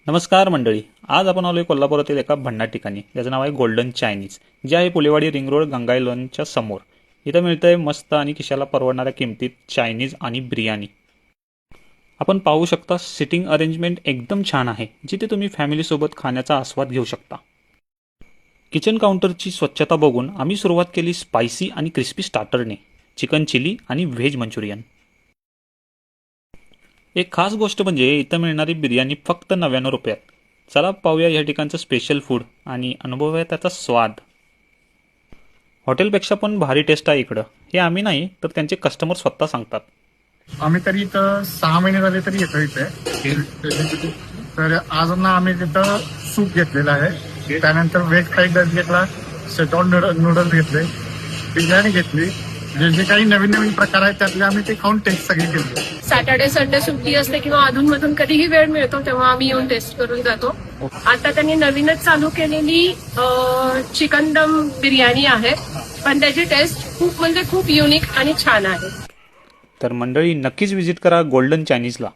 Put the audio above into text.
नमस्कार मंडळी. आज आपण आलोय कोल्हापुरातील एका भन्नाट ठिकाणी ज्याचं नाव आहे गोल्डन चायनीज, जे आहे पुलेवाडी रिंग रोड गंगाई लॉनच्या समोर. इथं मिळतंय मस्त आणि खिशाला परवडणाऱ्या किमतीत चायनीज आणि बिर्याणी. आपण पाहू शकता सिटिंग अरेंजमेंट एकदम छान आहे, जिथे तुम्ही फॅमिलीसोबत खाण्याचा आस्वाद घेऊ शकता. किचन काउंटरची स्वच्छता बघून आम्ही सुरुवात केली स्पायसी आणि क्रिस्पी स्टार्टरने, चिकन चिली आणि व्हेज मंचुरियन. एक खास गोष्ट म्हणजे इथं मिळणारी बिर्याणी फक्त 99 रुपयात. चला पाहूया या ठिकाणचं स्पेशल फूड आणि अनुभवूया त्याचा स्वाद. हॉटेलपेक्षा पण भारी टेस्ट आहे इकडं, हे आम्ही नाही तर त्यांचे कस्टमर स्वतः सांगतात. आम्ही तरी इथं 6 महिने झाले तरी येतो इथे. तर आज ना आम्ही तिथं सूप घेतलेलं आहे, त्यानंतर व्हेज फ्राईड राईस घेतला, शेटॉन नूडल्स घेतले, बिर्याणी घेतली. जे जे काही नवीन नवीन प्रकार आहेत त्यातले आम्ही ते खाऊन टेस्ट सगळे केले. सॅटर्डे संडे सुट्टी असते किंवा अधूनमधून कधीही वेळ मिळतो तेव्हा आम्ही येऊन टेस्ट करून जातो. आता त्यांनी नवीनच चालू केलेली चिकन दम बिर्याणी आहे, पण त्याची टेस्ट खूप म्हणजे खूप युनिक आणि छान आहे. तर मंडळी नक्कीच व्हिजिट करा गोल्डन चायनीजला.